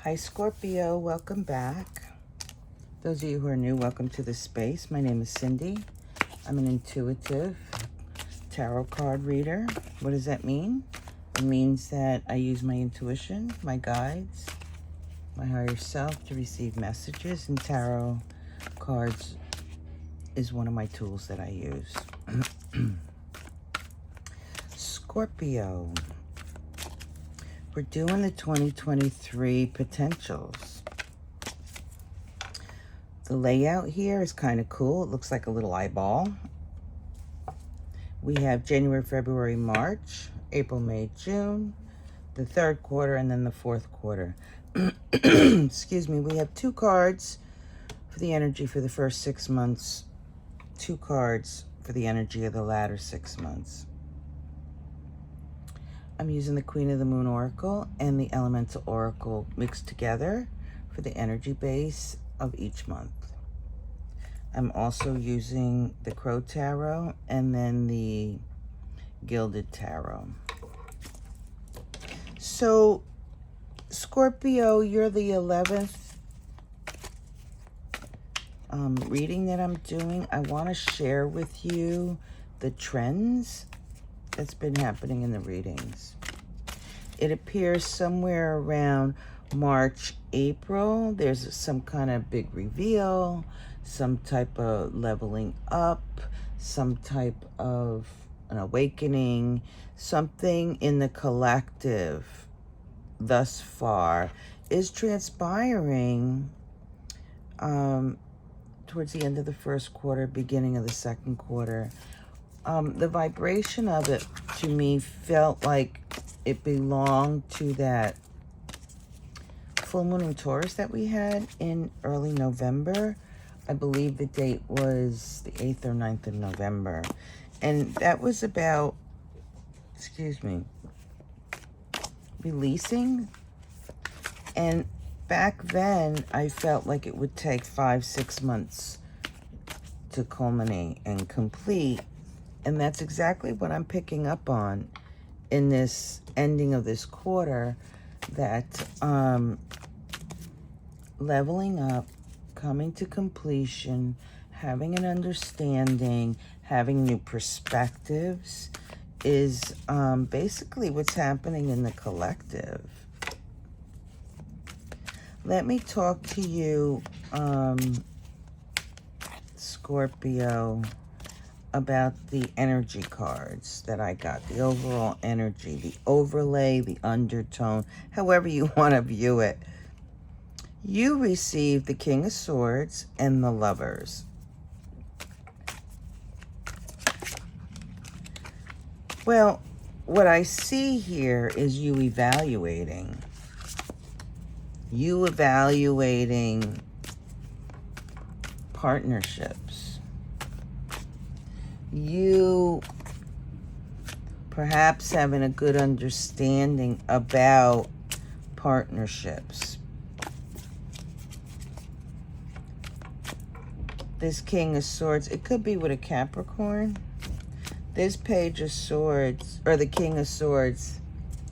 Hi Scorpio, welcome back. Those of you who are new, welcome to this space. My name is Cindy. I'm an intuitive tarot card reader. What does that mean? It means that I use my intuition, my guides, my higher self to receive messages, and tarot cards is one of my tools that I use. Scorpio, we're doing the 2023 potentials. The layout here is kind of cool. It looks like a little eyeball. We have January, February, March, April, May, June, the third quarter, and then the fourth quarter. Excuse me. We have 2 cards for the energy for the first 6 months, 2 cards for the energy of the latter 6 months. I'm using the Queen of the Moon Oracle and the Elemental Oracle mixed together for the energy base of each month. I'm also using the Crow Tarot and then the Gilded Tarot. So, Scorpio, you're the 11th reading that I'm doing. I want to share with you the trends that's been happening in the readings. It appears somewhere around March, April, there's some kind of big reveal, some type of leveling up, some type of an awakening, something in the collective thus far is transpiring towards the end of the first quarter, beginning of the second quarter. The vibration of it to me felt like it belonged to that full moon in Taurus that we had in early November. I believe the date was the 8th or 9th of November. And that was about, releasing. And back then, I felt like it would take 5-6 months to culminate and complete. And that's exactly what I'm picking up on in this ending of this quarter, that leveling up, coming to completion, having an understanding, having new perspectives is basically what's happening in the collective. Let me talk to you, Scorpio, about the energy cards that I got, the overall energy, the overlay, the undertone, however you want to view it. You received the King of Swords and the Lovers. Well, what I see here is you evaluating. You evaluating partnerships. You perhaps having a good understanding about partnerships. This King of Swords, it could be with a Capricorn. This Page of Swords, or the King of Swords,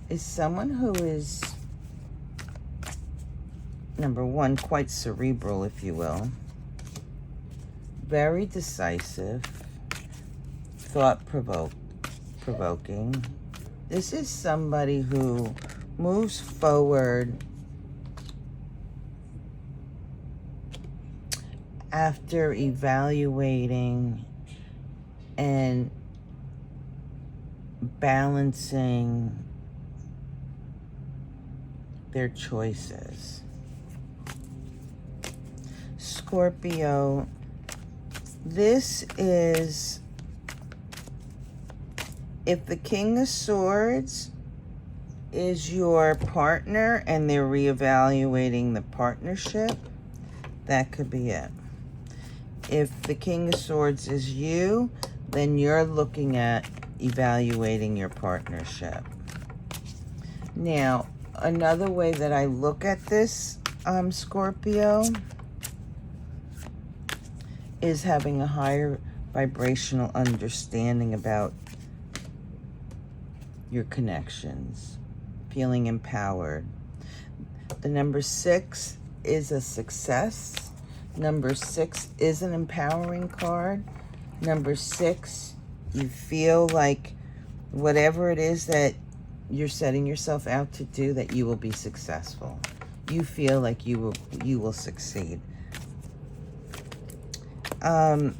is someone who is, number one, quite cerebral, if you will. Very decisive. Thought-provoking. This is somebody who moves forward after evaluating and balancing their choices. Scorpio, this is, if the King of Swords is your partner and they're reevaluating the partnership, that could be it. If the King of Swords is you, then you're looking at evaluating your partnership. Now, another way that I look at this, Scorpio, is having a higher vibrational understanding about your connections, feeling empowered. The number 6 is a success. Number 6 is an empowering card. Number 6, you feel like whatever it is that you're setting yourself out to do, that you will be successful. You feel like you will succeed. The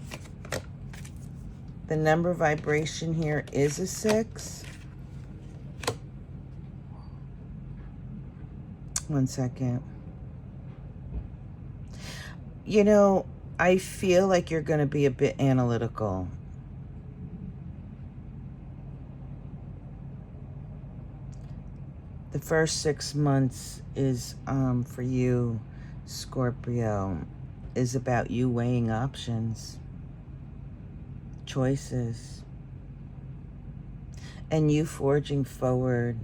number vibration here is a 6. One second. You know, I feel like you're going to be a bit analytical. The first 6 months is, for you, Scorpio, is about you weighing options, choices, and you forging forward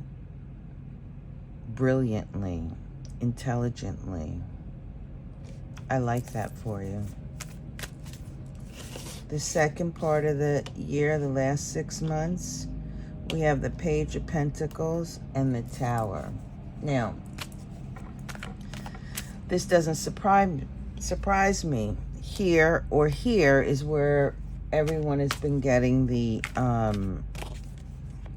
brilliantly, intelligently. I like that for you. The second part of the year, the last 6 months, we have the Page of Pentacles and the Tower. Now, this doesn't surprise me. Here is where everyone has been getting the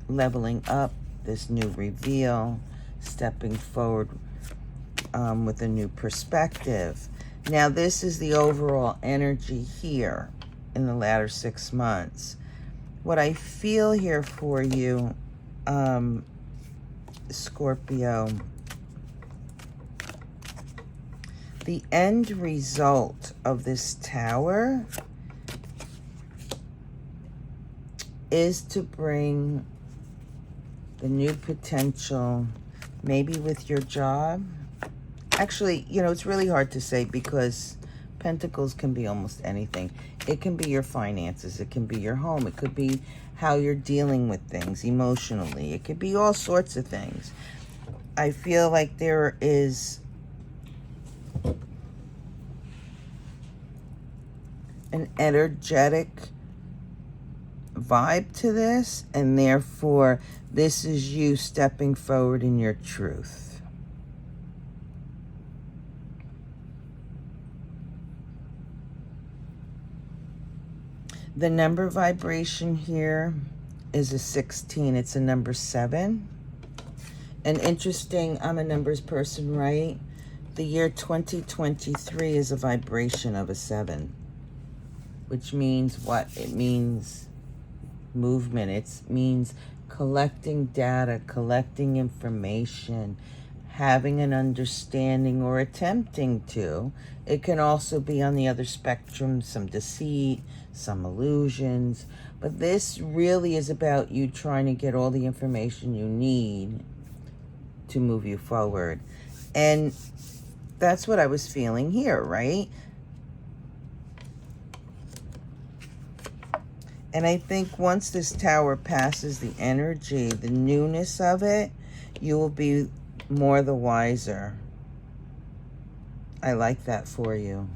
leveling up, this new reveal, stepping forward with a new perspective. Now, this is the overall energy here in the latter 6 months. What I feel here for you, Scorpio, the end result of this Tower is to bring the new potential, maybe with your job. Actually, you know, it's really hard to say because Pentacles can be almost anything. It can be your finances. It can be your home. It could be how you're dealing with things emotionally. It could be all sorts of things. I feel like there is an energetic vibe to this, and therefore this is you stepping forward in your truth. The number vibration here is a 16. It's a number 7. And interesting, I'm a numbers person, right? The year 2023 is a vibration of a 7. Which means what? It means movement. It means collecting data, collecting information, having an understanding or attempting to. It can also be on the other spectrum, some deceit, some illusions. But this really is about you trying to get all the information you need to move you forward. And that's what I was feeling here, right? And I think once this Tower passes the energy, the newness of it, you will be more the wiser. I like that for you.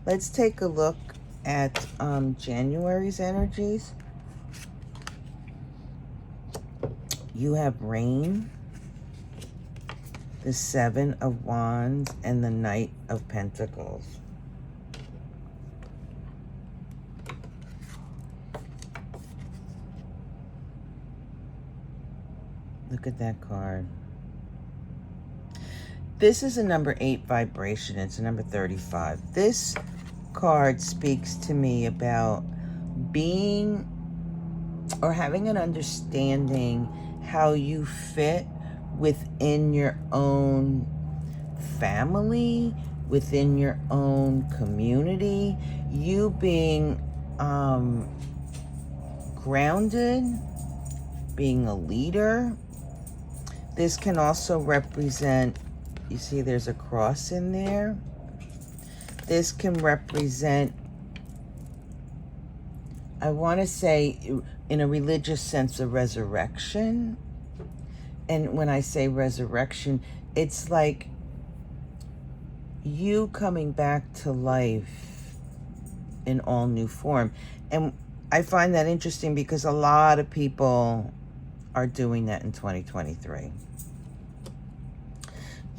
Let's take a look at January's energies. You have Rain, the 7 of Wands, and the Knight of Pentacles. Look at that card. This is a number 8 vibration. It's a number 35. This card speaks to me about being or having an understanding how you fit within your own family, within your own community. You being grounded, being a leader. This can also represent, you see there's a cross in there. This can represent, I want to say in a religious sense, a resurrection. And when I say resurrection, it's like you coming back to life in all new form. And I find that interesting because a lot of people are doing that in 2023.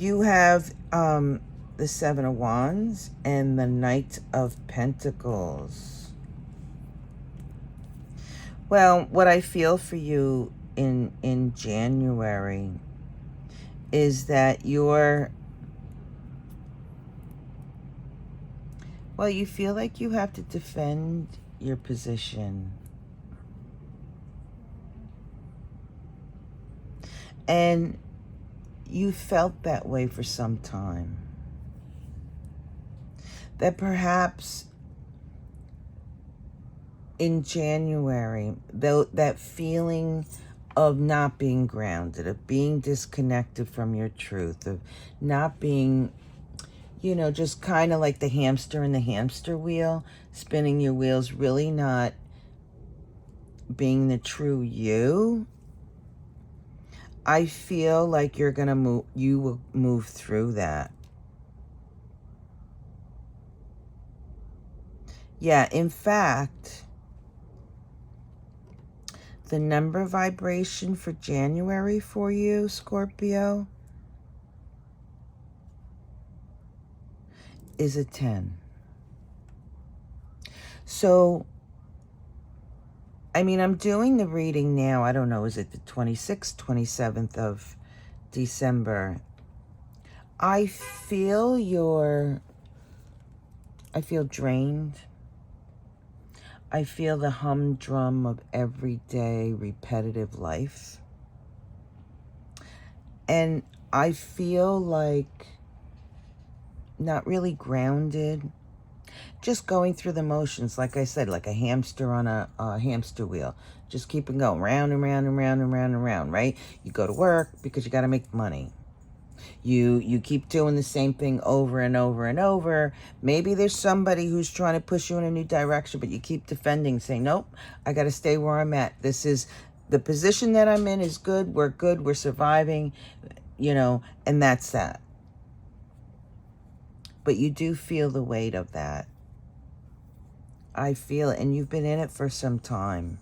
You have the Seven of Wands and the Knight of Pentacles. Well, what I feel for you in January is that you feel like you have to defend your position. And you felt that way for some time. That perhaps in January, though, that feeling of not being grounded, of being disconnected from your truth, of not being, just kind of like the hamster in the hamster wheel, spinning your wheels, really not being the true you. I feel like you will move through that. Yeah, in fact, the number vibration for January for you, Scorpio, is a 10. So, I'm doing the reading now. I don't know, is it the 26th, 27th of December? I feel drained. I feel the humdrum of everyday repetitive life. And I feel like not really grounded, just going through the motions, like I said, like a hamster on a hamster wheel, just keeping going round and round and round and round and round, right? You go to work because you got to make money. You keep doing the same thing over and over and over. Maybe there's somebody who's trying to push you in a new direction, but you keep defending, saying, nope, I got to stay where I'm at. This is the position that I'm in is good. We're surviving, and that's that. But you do feel the weight of that. I feel it, and you've been in it for some time.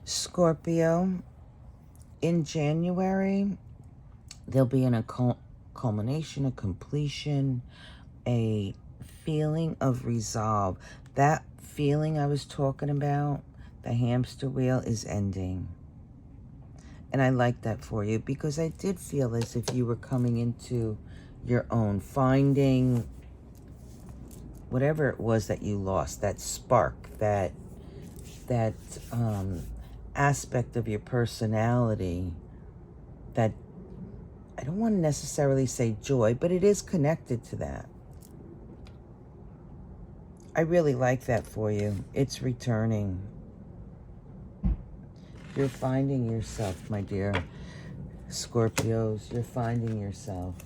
Scorpio, in January, there'll be a culmination, a completion, a feeling of resolve. That feeling I was talking about, the hamster wheel, is ending. And I like that for you because I did feel as if you were coming into your own, finding whatever it was that you lost, that spark, that aspect of your personality that, I don't want to necessarily say joy, but it is connected to that. I really like that for you. It's returning. You're finding yourself, my dear Scorpios. You're finding yourself.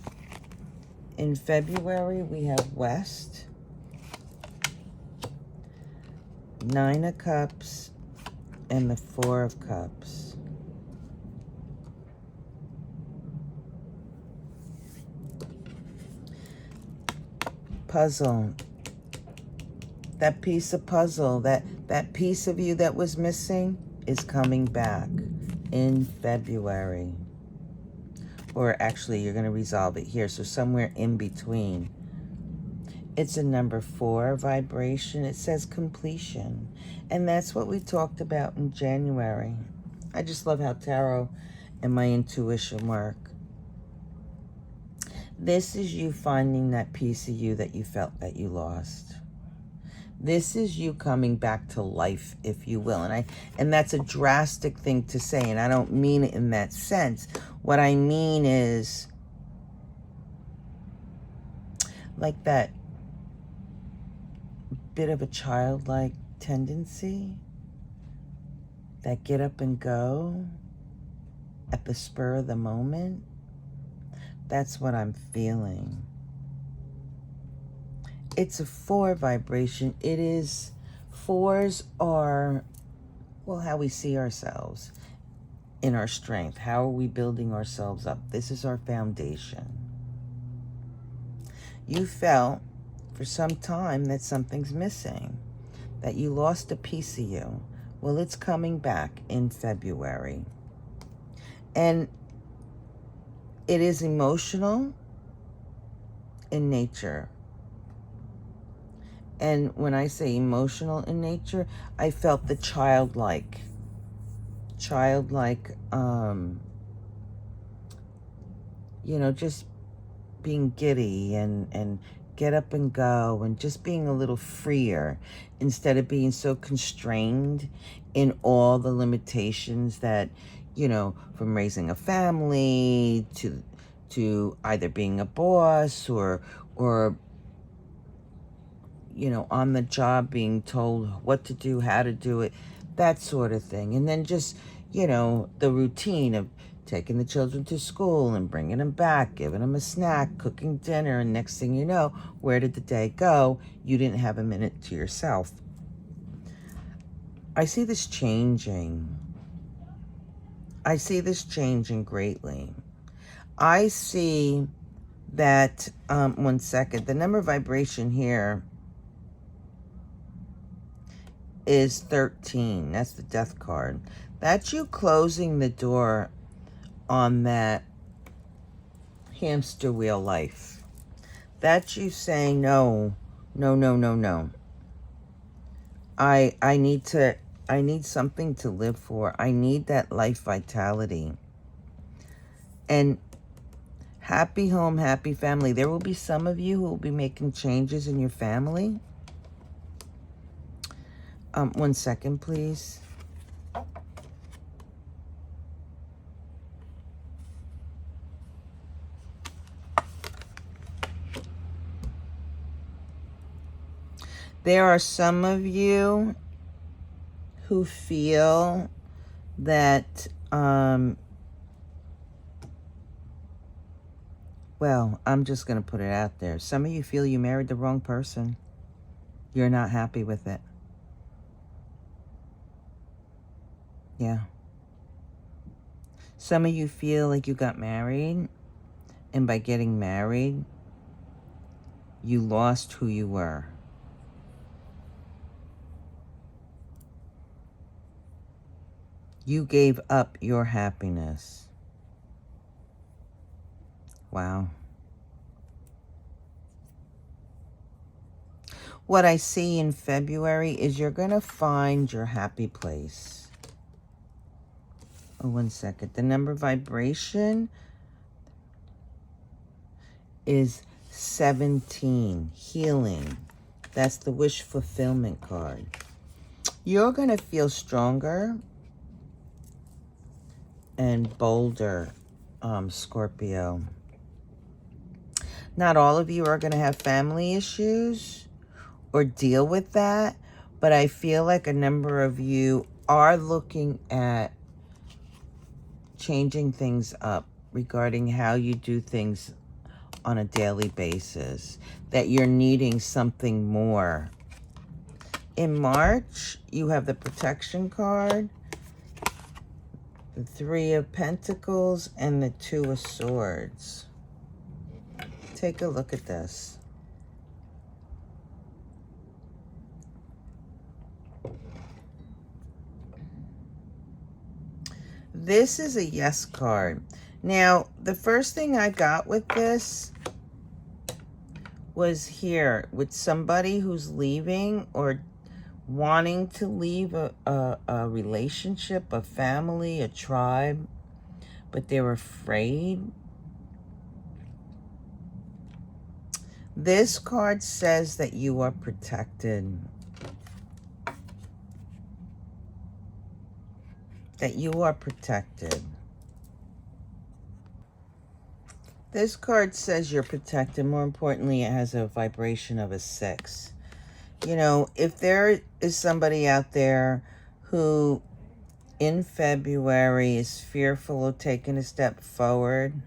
In February, we have West, Nine of Cups, and the Four of Cups. Puzzle. That piece of puzzle, that piece of you that was missing is coming back in February. Or actually, you're going to resolve it here. So somewhere in between. It's a number 4 vibration. It says completion. And that's what we talked about in January. I just love how tarot and my intuition work. This is you finding that piece of you that you felt that you lost. This is you coming back to life, if you will. And that's a drastic thing to say, and I don't mean it in that sense. What I mean is like that bit of a childlike tendency, that get up and go at the spur of the moment. That's what I'm feeling. It's a 4 vibration. It is, 4s are, well, how we see ourselves in our strength. How are we building ourselves up? This is our foundation. You felt for some time that something's missing. that you lost a piece of you. Well, it's coming back in February. And it is emotional in nature. And when I say emotional in nature, I felt the childlike, just being giddy and get up and go and just being a little freer instead of being so constrained in all the limitations that, from raising a family to either being a boss or on the job being told what to do, how to do it, that sort of thing. And then just, the routine of taking the children to school and bringing them back, giving them a snack, cooking dinner, and next thing you know, where did the day go? You didn't have a minute to yourself. I see this changing. I see this changing greatly. I see that, one second, the number vibration here is 13. That's the death card. That's you closing the door on that hamster wheel life. That's you saying no. I need something to live for. I need that life vitality. And happy home, happy family. There will be some of you who will be making changes in your family. One second, please. There are some of you who feel that, well, I'm just going to put it out there. Some of you feel you married the wrong person. You're not happy with it. Yeah. Some of you feel like you got married, and by getting married, you lost who you were. You gave up your happiness. Wow. What I see in February is you're going to find your happy place. Oh, one second. The number vibration is 17. Healing. That's the wish fulfillment card. You're going to feel stronger and bolder, Scorpio. Not all of you are going to have family issues or deal with that, but I feel like a number of you are looking at changing things up regarding how you do things on a daily basis, that you're needing something more. In March, you have the protection card, the 3 of Pentacles, and the 2 of Swords. Take a look at this. This is a yes card. Now, the first thing I got with this was here with somebody who's leaving or wanting to leave a relationship, a family, a tribe, but they're afraid. This card says that you are protected. That you are protected. This card says you're protected. More importantly, it has a vibration of a 6. If there is somebody out there who in February is fearful of taking a step forward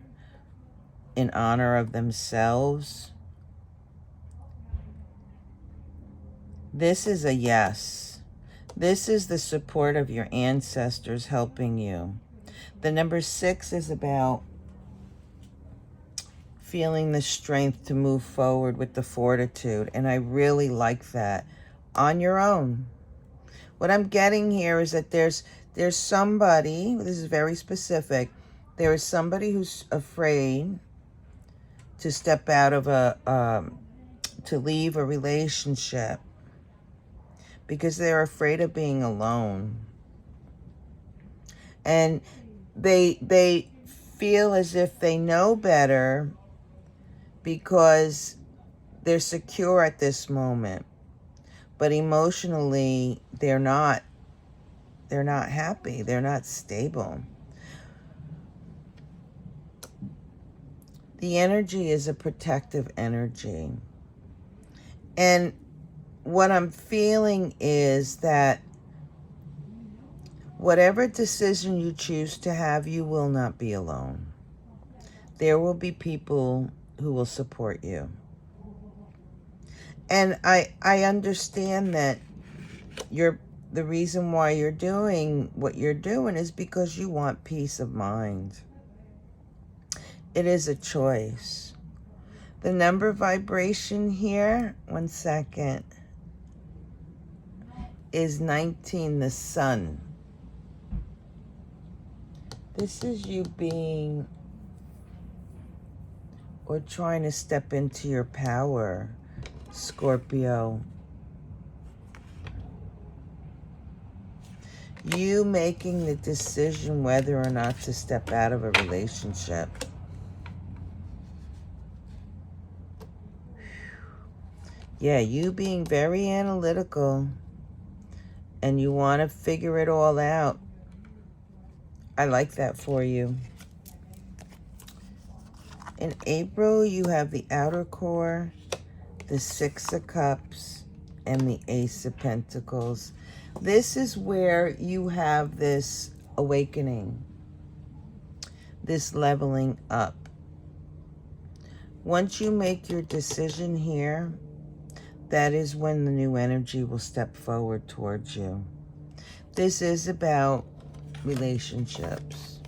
in honor of themselves, this is a yes. This is the support of your ancestors helping you. The number 6 is about feeling the strength to move forward with the fortitude. And I really like that on your own. What I'm getting here is that there's somebody, this is very specific, there is somebody who's afraid to step out of to leave a relationship because they're afraid of being alone. And they feel as if they know better because they're secure at this moment. But emotionally, they're not happy. They're not stable. The energy is a protective energy. And what I'm feeling is that whatever decision you choose to have, you will not be alone. There will be people who will support you. And I understand that the reason why you're doing what you're doing is because you want peace of mind. It is a choice. The number vibration here, 1 second, is 19, the sun. This is you being or trying to step into your power, Scorpio. You making the decision whether or not to step out of a relationship. Yeah, you being very analytical and you want to figure it all out. I like that for you. In April, you have the outer core, the 6 of Cups, and the Ace of Pentacles. This is where you have this awakening, this leveling up. Once you make your decision here, that is when the new energy will step forward towards you. This is about relationships.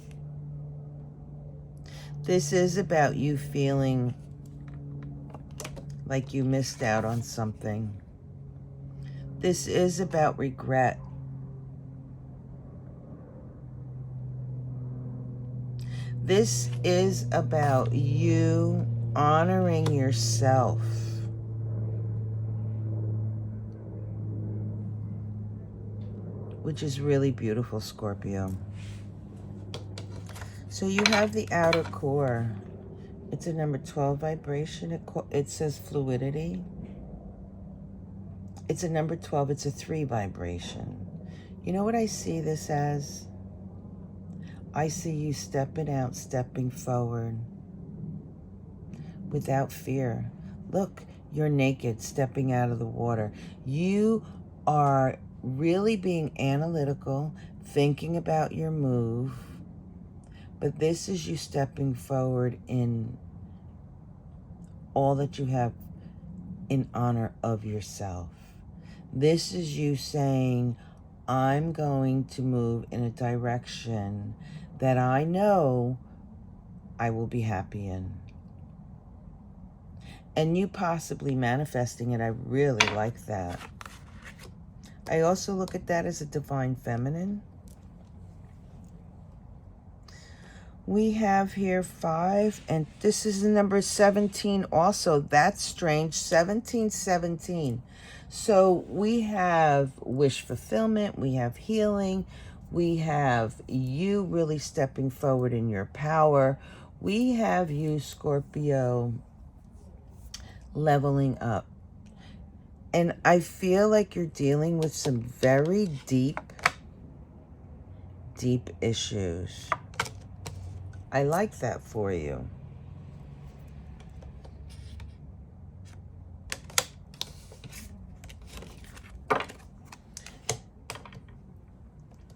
This is about you feeling like you missed out on something. This is about regret. This is about you honoring yourself. Which is really beautiful, Scorpio. So you have the outer core. It's a number 12 vibration. It says fluidity. It's a number 12. It's a 3 vibration. You know what I see this as? I see you stepping out, stepping forward without fear. Look, you're naked, stepping out of the water. You are really being analytical, thinking about your move, but this is you stepping forward in all that you have in honor of yourself. This is you saying, I'm going to move in a direction that I know I will be happy in. And you possibly manifesting it. I really like that. I also look at that as a divine feminine. We have here 5, and this is the number 17 also. That's strange, 1717. So we have wish fulfillment, we have healing, we have you really stepping forward in your power. We have you, Scorpio, leveling up. And I feel like you're dealing with some very deep issues. I like that for you.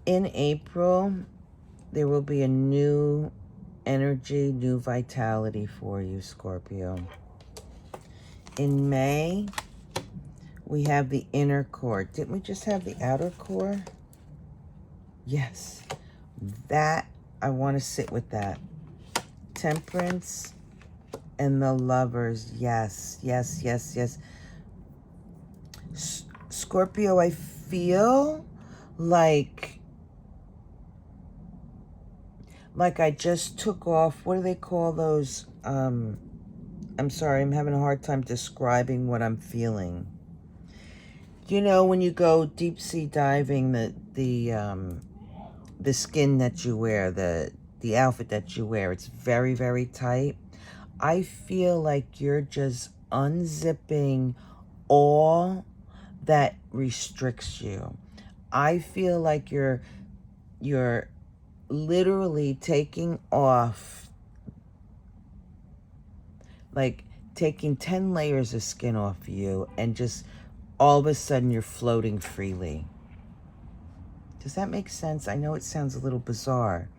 In April, there will be a new energy, new vitality for you, Scorpio. In May, we have the inner core. Didn't we just have the outer core? Yes. That, I want to sit with that. Temperance and the Lovers. Yes, yes, yes, yes. Scorpio, I feel like I just took off, what do they call those? I'm sorry, I'm having a hard time describing what I'm feeling. You know, when you go deep sea diving, the skin that you wear, the outfit that you wear, it's very, very tight. I feel like you're just unzipping all that restricts you. I feel like you're literally taking off, like taking 10 layers of skin off you, and just all of a sudden you're floating freely. Does that make sense? I know it sounds a little bizarre.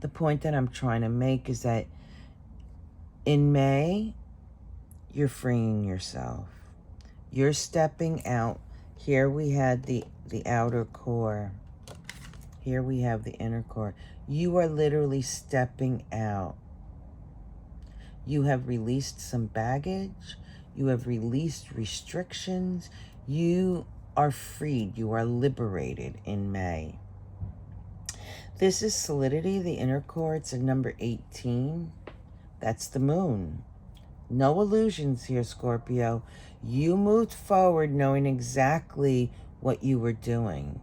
The point that I'm trying to make is that in May, you're freeing yourself. You're stepping out. Here we had the outer core. Here we have the inner core. You are literally stepping out. You have released some baggage. You have released restrictions. You are freed. You are liberated in May. This is solidity, the inner core. It's a number 18. That's the moon. No illusions here, Scorpio. You moved forward knowing exactly what you were doing.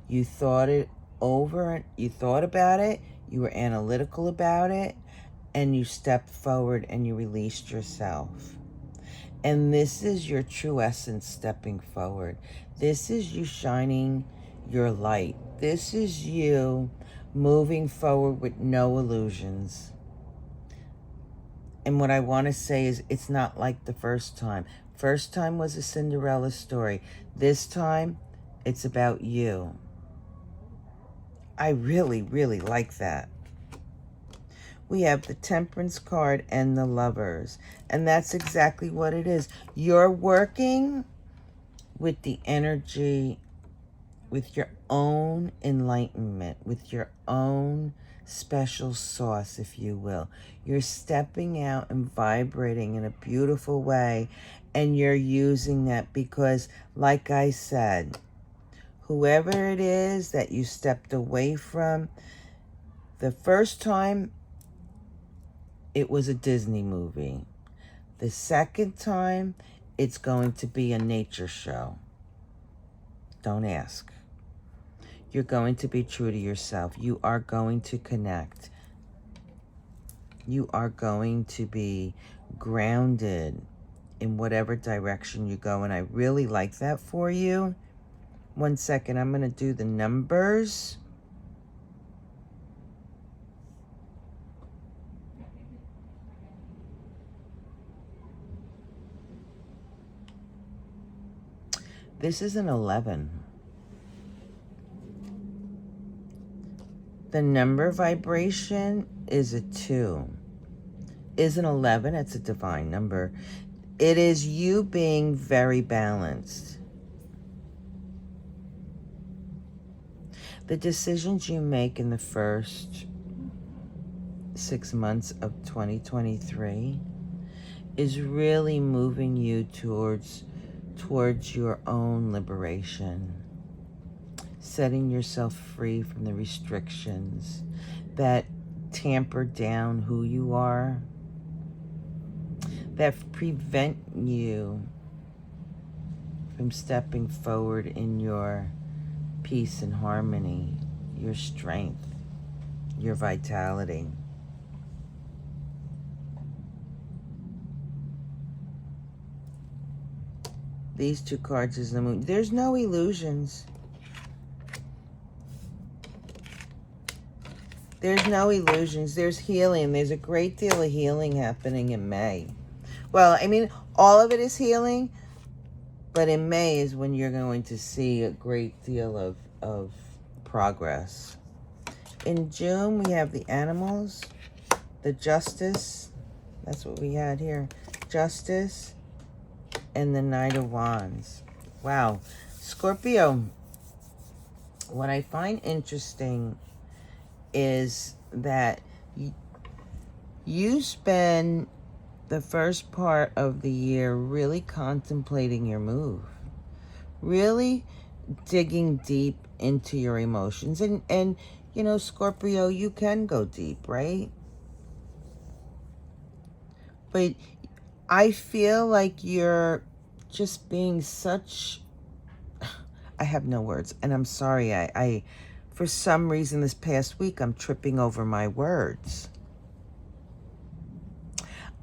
You thought it over, you thought about it, you were analytical about it, and you stepped forward and you released yourself. And this is your true essence stepping forward. This is you shining your light. This is you moving forward with no illusions. And what I want to say is it's not like the first time. First time was a Cinderella story. This time, it's about you. I really, really like that. We have the Temperance card and the Lovers. And that's exactly what it is. You're working with the energy, with your own enlightenment, with your own special sauce, if you will. You're stepping out and vibrating in a beautiful way, and you're using that because, like I said, whoever it is that you stepped away from, the first time, it was a Disney movie. The second time, it's going to be a nature show. Don't ask. You're going to be true to yourself. You are going to connect. You are going to be grounded in whatever direction you go. And I really like that for you. 1 second, I'm going to do the numbers. This is an 11. The number vibration is a 2. Is an 11. It's a divine number. It is you being very balanced. The decisions you make in the first 6 months of 2023 is really moving you towards your own liberation, setting yourself free from the restrictions that tamper down who you are, that prevent you from stepping forward in your peace and harmony, your strength, your vitality. These 2 cards is the moon. There's no illusions. There's no illusions. There's healing. There's a great deal of healing happening in May. Well, I mean, all of it is healing, but in May is when you're going to see a great deal of progress. In June, we have the animals, the justice. That's what we had here. Justice. And the Knight of Wands. Wow. Scorpio, what I find interesting is that you spend the first part of the year really contemplating your move, really digging deep into your emotions. And you know, Scorpio, you can go deep, right? But I feel like you're just being such, I have no words, and I'm sorry. I for some reason this past week I'm tripping over my words.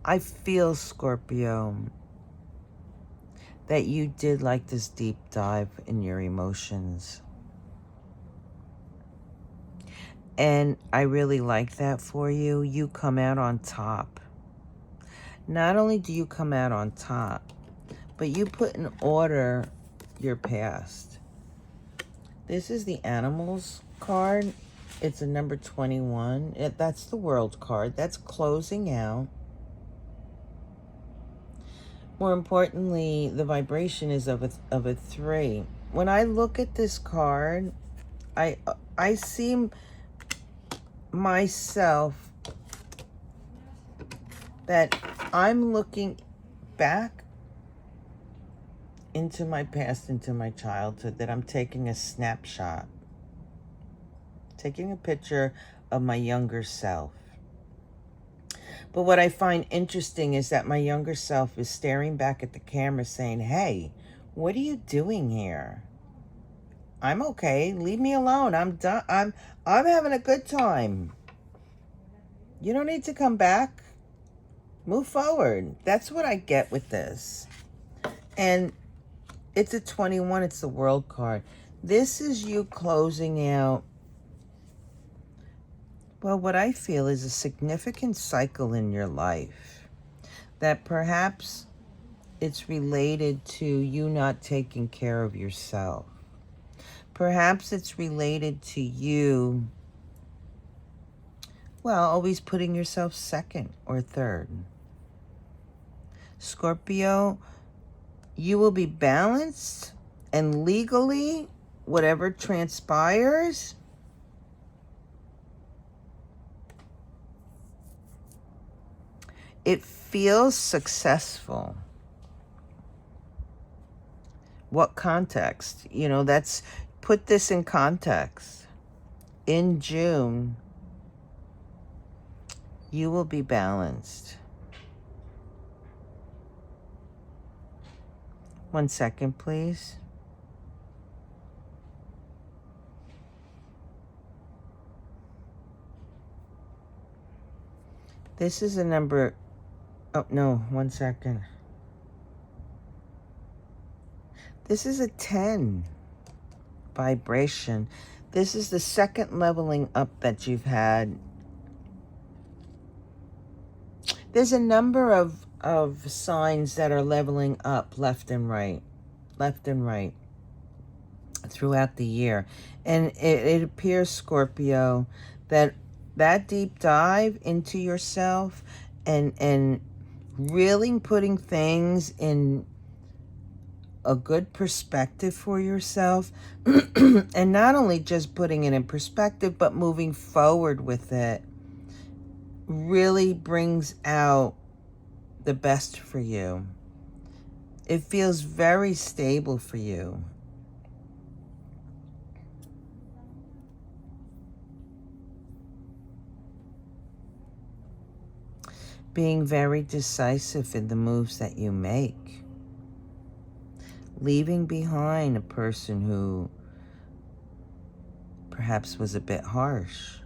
I feel, Scorpio, that you did like this deep dive in your emotions. And I really like that for you. You come out on top. Not only do you come out on top, but you put in order your past. This is the Animals card. It's a number 21. That's the World card. That's closing out. More importantly, the vibration is of a 3. When I look at this card, I see myself that I'm looking back into my past, into my childhood, that I'm taking a snapshot, taking a picture of my younger self. But what I find interesting is that my younger self is staring back at the camera saying, hey, what are you doing here? I'm okay. Leave me alone. I'm done. I'm having a good time. You don't need to come back. Move forward. That's what I get with this. And it's a 21. It's the World card. This is you closing out, well, what I feel is a significant cycle in your life. That perhaps it's related to you not taking care of yourself. Perhaps it's related to you, well, always putting yourself second or third. Scorpio, you will be balanced, and legally, whatever transpires, it feels successful. What context? You know, that's, put this in context. In June, you will be balanced. 1 second, please. This is a number, oh no, 1 second. This is a 10 vibration. This is the second leveling up that you've had. There's a number of signs that are leveling up left and right throughout the year. And it appears, Scorpio, that deep dive into yourself and really putting things in a good perspective for yourself, and not only just putting it in perspective, but moving forward with it, really brings out the best for you. It feels very stable for you. Being very decisive in the moves that you make. Leaving behind a person who perhaps was a bit harsh.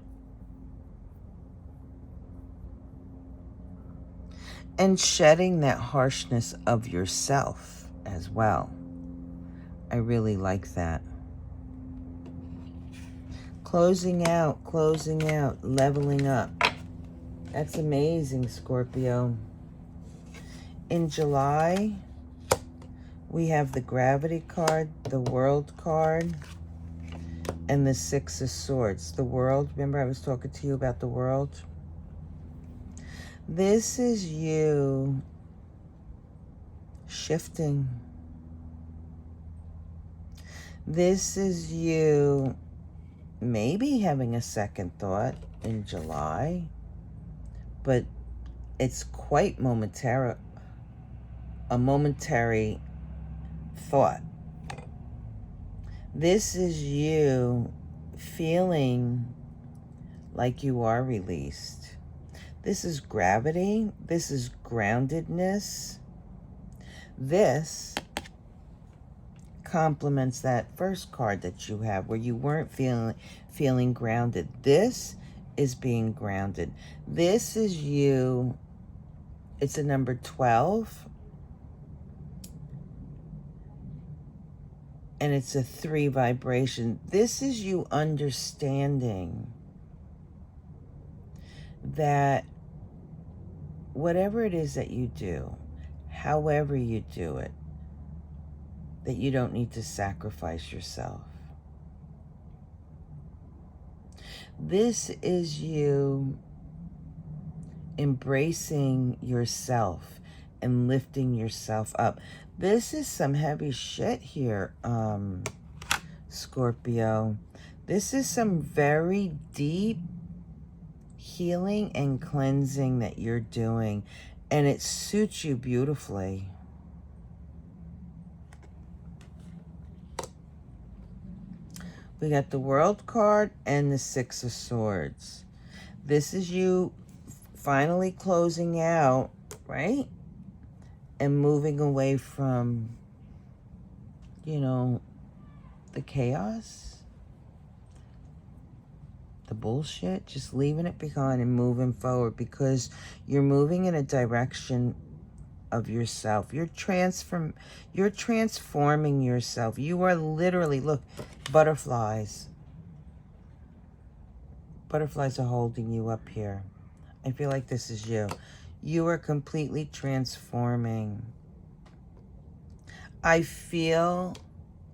And shedding that harshness of yourself as well. I really like that. Closing out, leveling up. That's amazing, Scorpio. In July, we have the Gravity card, the World card, and the Six of Swords. The World, remember I was talking to you about the World? This is you shifting. This is you maybe having a second thought in July, but it's quite momentary, a momentary thought. This is you feeling like you are released. This is gravity. This is groundedness. This complements that first card that you have where you weren't feeling grounded. This is being grounded. This is you. It's a number 12. And it's a 3 vibration. This is you understanding that whatever it is that you do, however you do it, that you don't need to sacrifice yourself. This is you embracing yourself and lifting yourself up. This is some heavy shit here, Scorpio. This is some very deep healing and cleansing that you're doing, and it suits you beautifully. We got the World card and the 6 of Swords. This is you finally closing out, right? And moving away from, you know, the chaos, the bullshit, just leaving it behind and moving forward, because you're moving in a direction of yourself. You're transforming yourself. You are literally, look, butterflies. Butterflies are holding you up here. I feel like this is you. You are completely transforming. I feel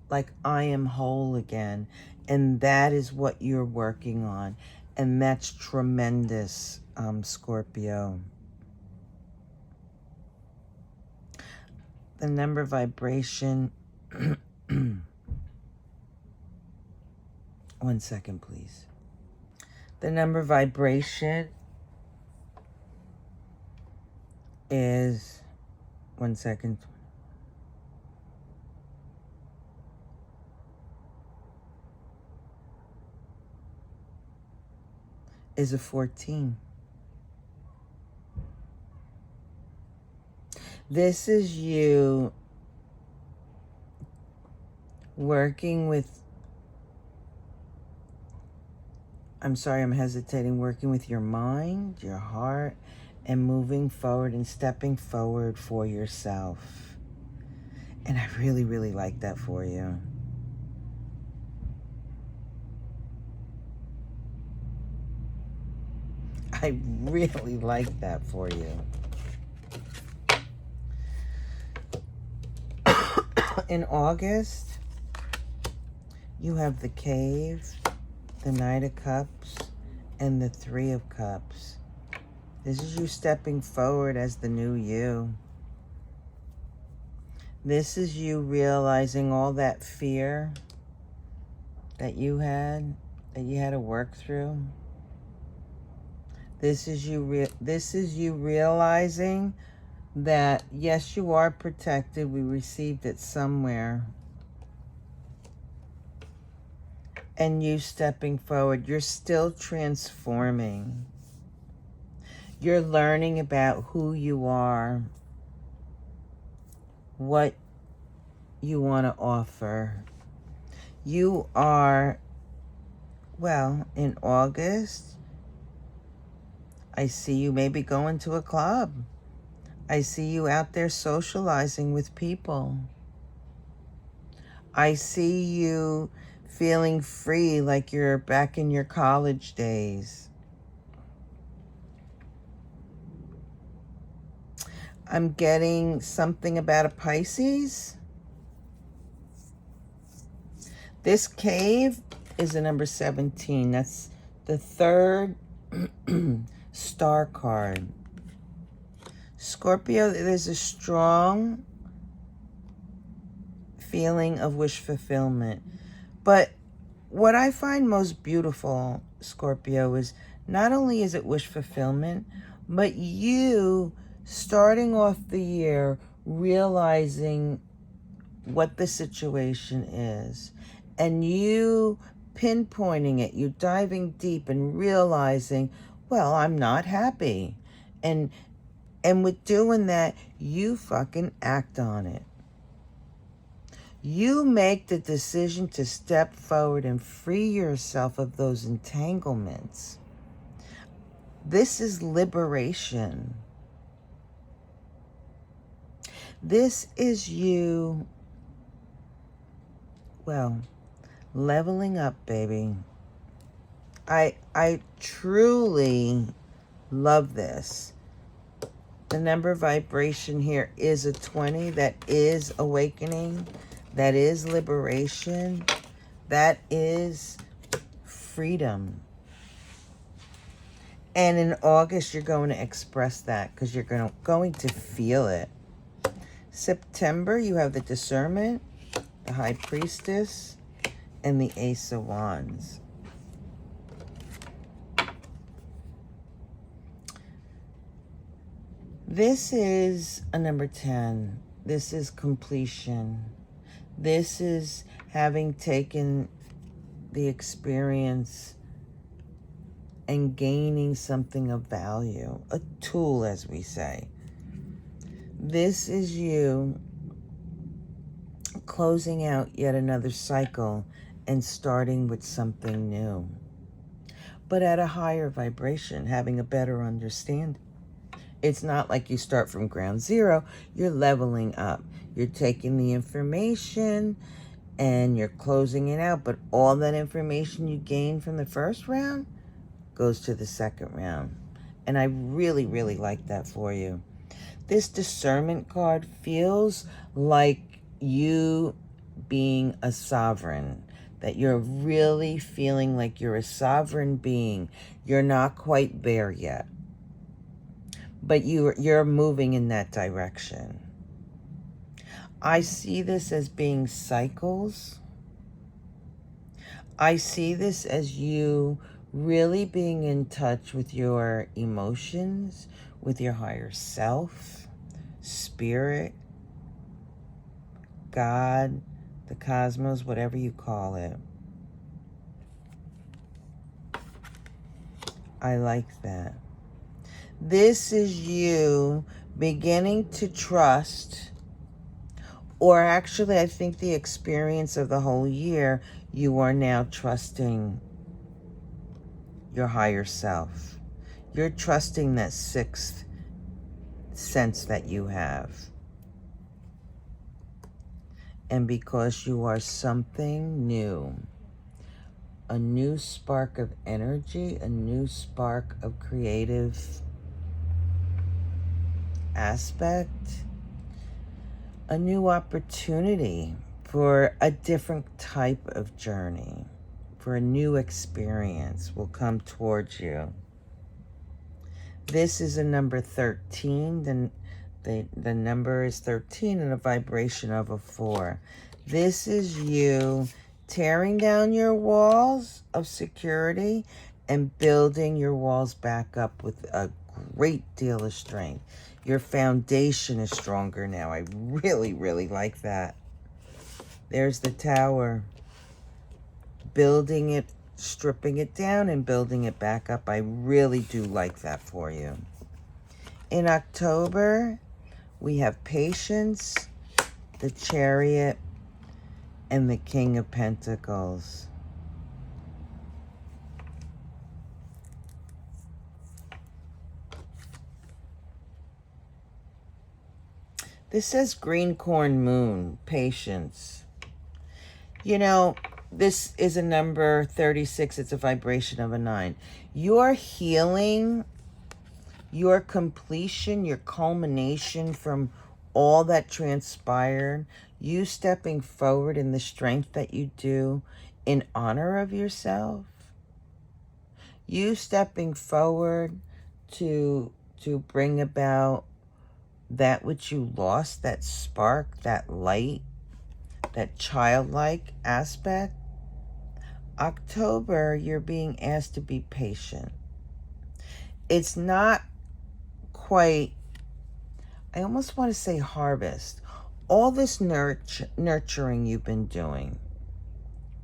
like I am whole again. And that is what you're working on. And that's tremendous, Scorpio. The number vibration. 1 second, please. The number vibration is, 1 second. Is a 14. This is you working with, I'm sorry, I'm hesitating, working with your mind, your heart, and moving forward and stepping forward for yourself. And I really, really like that for you. I really like that for you. In August, you have the Cave, the Knight of Cups, and the 3 of Cups. This is you stepping forward as the new you. This is you realizing all that fear that you had to work through. This is you realizing that, yes, you are protected. We received it somewhere. And you stepping forward. You're still transforming. You're learning about who you are, what you want to offer. You are, well, in August, I see you maybe going to a club. I see you out there socializing with people. I see you feeling free like you're back in your college days. I'm getting something about a Pisces. This Cave is a number 17. That's the 3rd star card. Scorpio, there's a strong feeling of wish fulfillment. But what I find most beautiful, Scorpio, is not only is it wish fulfillment, But you starting off the year realizing what the situation is, and you pinpointing it, you diving deep and realizing, well, I'm not happy. And with doing that, you fucking act on it. You make the decision to step forward and free yourself of those entanglements. This is liberation. This is you, well, leveling up, baby. I truly love this. The number vibration here is a 20. That is awakening. That is liberation. That is freedom. And in August, you're going to express that because you're going to feel it. September, you have the Discernment, the High Priestess, and the Ace of Wands. This is a number 10. This is completion. This is having taken the experience and gaining something of value, a tool, as we say. This is you closing out yet another cycle and starting with something new, but at a higher vibration, having a better understanding. It's not like you start from ground zero. You're leveling up. You're taking the information and you're closing it out, but all that information you gained from the first round goes to the second round. And I really, really like that for you. This Discernment card feels like you being a sovereign, that you're really feeling like you're a sovereign being. You're not quite there yet, but you're moving in that direction. I see this as being cycles. I see this as you really being in touch with your emotions, with your higher self, spirit, God, the cosmos, whatever you call it. I like that. This is you beginning to trust, or actually I think the experience of the whole year, you are now trusting your higher self. You're trusting that sixth sense that you have. And because you are something new, a new spark of energy, a new spark of creative aspect, a new opportunity for a different type of journey, for a new experience will come towards you. This is a number 13. The number is 13 and a vibration of a 4. This is you tearing down your walls of security and building your walls back up with a great deal of strength. Your foundation is stronger now. I really, really like that. There's the Tower. Building it, stripping it down and building it back up. I really do like that for you. In October, we have Patience, the Chariot, and the King of Pentacles. This says Green Corn Moon, Patience. You know, this is a number 36. It's a vibration of a 9. Your healing, your completion, your culmination from all that transpired, you stepping forward in the strength that you do in honor of yourself, you stepping forward to bring about that which you lost, that spark, that light, that childlike aspect. October, you're being asked to be patient. It's not quite, I almost want to say harvest. All this nurturing you've been doing,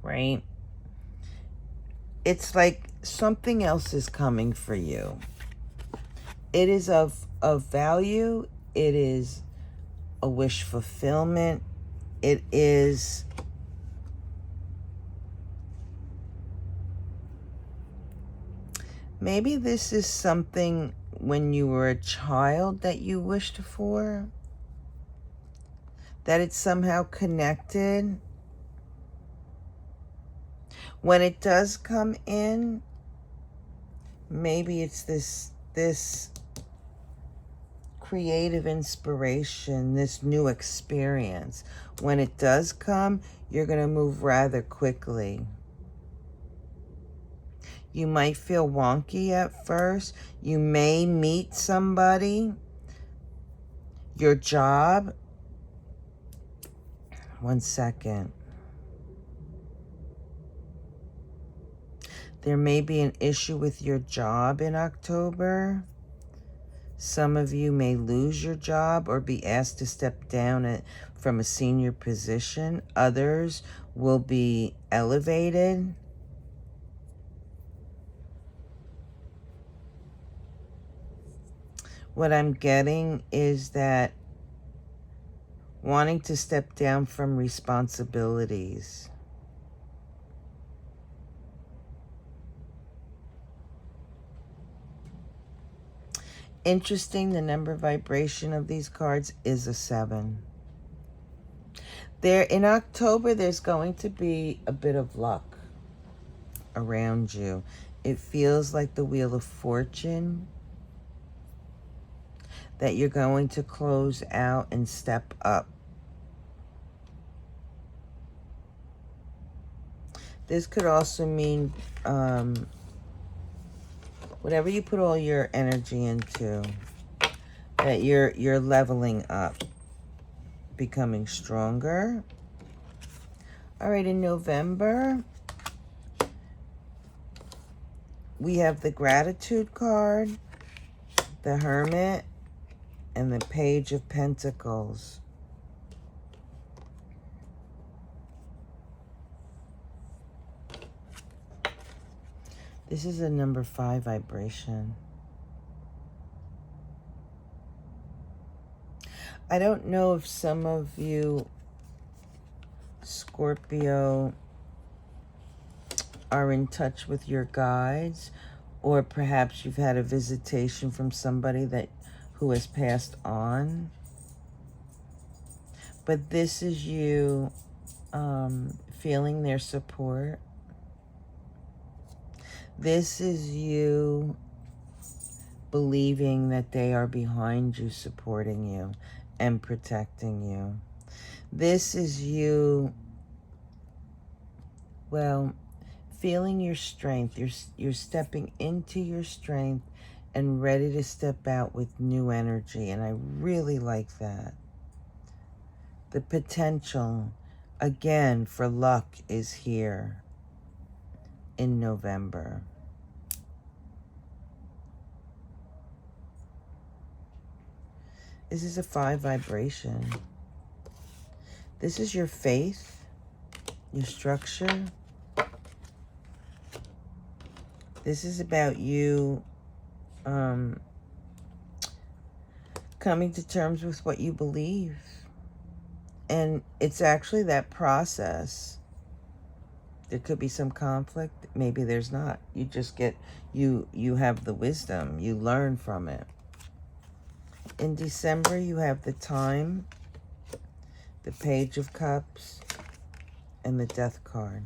right? It's like something else is coming for you. It is of value. It is a wish fulfillment. It is maybe this is something when you were a child that you wished for, that it's somehow connected. When it does come in, maybe it's this creative inspiration, this new experience. When it does come, you're going to move rather quickly. You might feel wonky at first. You may meet somebody. Your job. One second. There may be an issue with your job in October. Some of you may lose your job or be asked to step down from a senior position. Others will be elevated. What I'm getting is that wanting to step down from responsibilities. Interesting, the number vibration of these cards is a 7. There in October, there's going to be a bit of luck around you. It feels like the Wheel of Fortune, that you're going to close out and step up. This could also mean whatever you put all your energy into, that you're leveling up, becoming stronger. All right, in November, we have the Gratitude card, the Hermit, and the Page of Pentacles. This is a number 5 vibration. I don't know if some of you, Scorpio, are in touch with your guides, or perhaps you've had a visitation from somebody who has passed on. But this is you feeling their support. This is you believing that they are behind you, supporting you and protecting you. This is you, well, feeling your strength. You're stepping into your strength and ready to step out with new energy. And I really like that. The potential, again, for luck is here in November. This is a 5 vibration. This is your faith, your structure. This is about you coming to terms with what you believe. And it's actually that process. There could be some conflict. Maybe there's not. You just get, you have the wisdom. You learn from it. In December, you have the Time, the Page of Cups, and the Death card.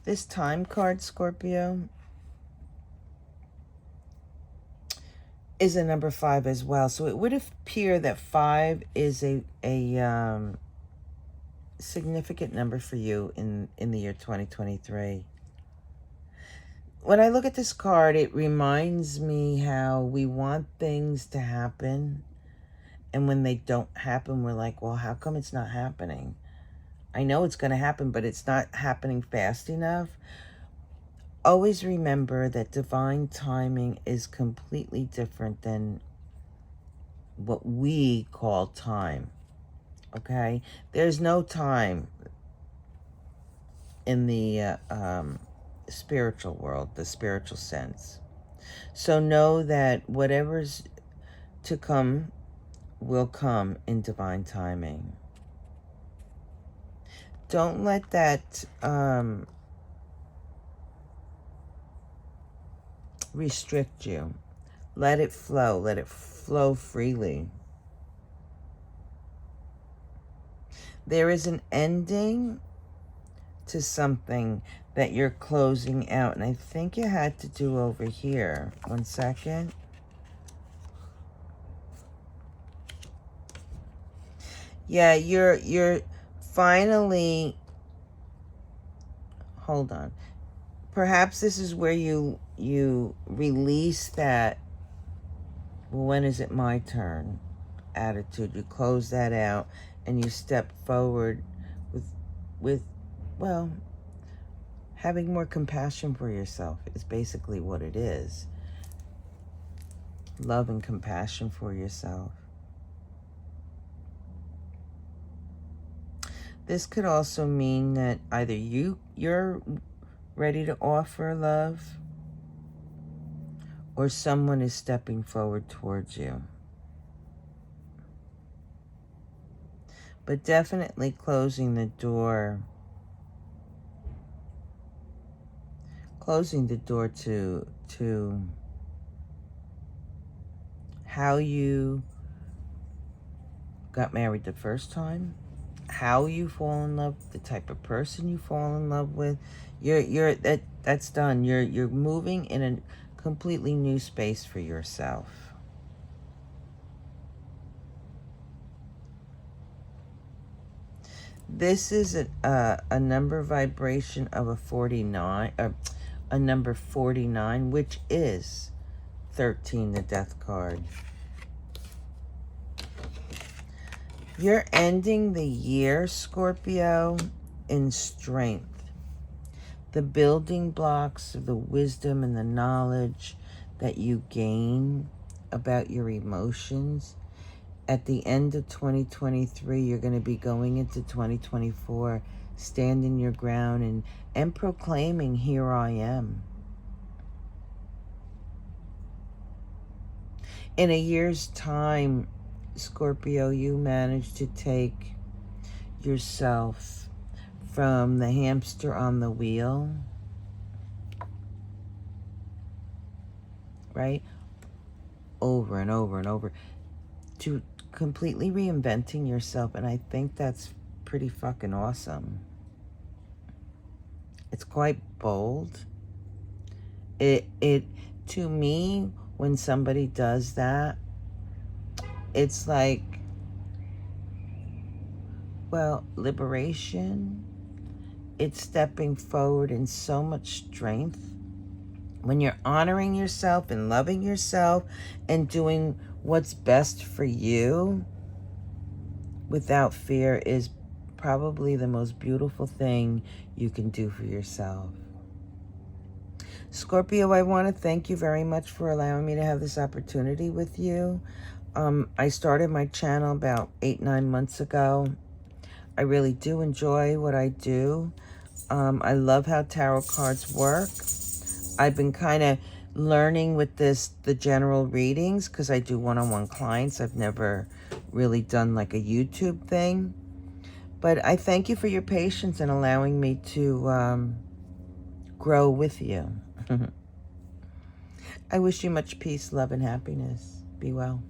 This Time card, Scorpio, is a number 5 as well. So it would appear that 5 is a significant number for you in the year 2023. When I look at this card, it reminds me how we want things to happen, and when they don't happen, we're like, well, how come it's not happening? I know it's going to happen, but it's not happening fast enough. always remember that divine timing is completely different than what we call time, okay? There's no time in the spiritual world, the spiritual sense. So know that whatever's to come will come in divine timing. Don't let that restrict you. Let it flow. Let it flow freely. There is an ending to something that you're closing out. And I think you had to do over here. 1 second. Yeah, you're finally, hold on. Perhaps this is where you release that, well, when is it my turn attitude. You close that out and you step forward with well, having more compassion for yourself is basically what it is. Love and compassion for yourself. This could also mean that either you're ready to offer love, or someone is stepping forward towards you. But definitely closing the door. Closing the door to how you got married the first time, how you fall in love, the type of person you fall in love with. That's done. You're moving in a completely new space for yourself. This is a number vibration of a 49, a number 49, which is 13, the death card. You're ending the year, Scorpio, in strength. The building blocks of the wisdom and the knowledge that you gain about your emotions. At the end of 2023, you're going to be going into 2024, standing your ground and proclaiming, here I am. In a year's time, Scorpio, you managed to take yourself from the hamster on the wheel, right? Over and over and over, to completely reinventing yourself. And I think that's pretty fucking awesome. It's quite bold. It to me, when somebody does that, it's like, well, liberation. It's stepping forward in so much strength. When you're honoring yourself and loving yourself and doing what's best for you without fear is probably the most beautiful thing you can do for yourself. Scorpio, I want to thank you very much for allowing me to have this opportunity with you. I started my channel about 8-9 months ago. I really do enjoy what I do. I love how tarot cards work. I've been kind of learning with the general readings, because I do one-on-one clients. I've never really done like a YouTube thing. But I thank you for your patience and allowing me to grow with you. I wish you much peace, love, and happiness. Be well.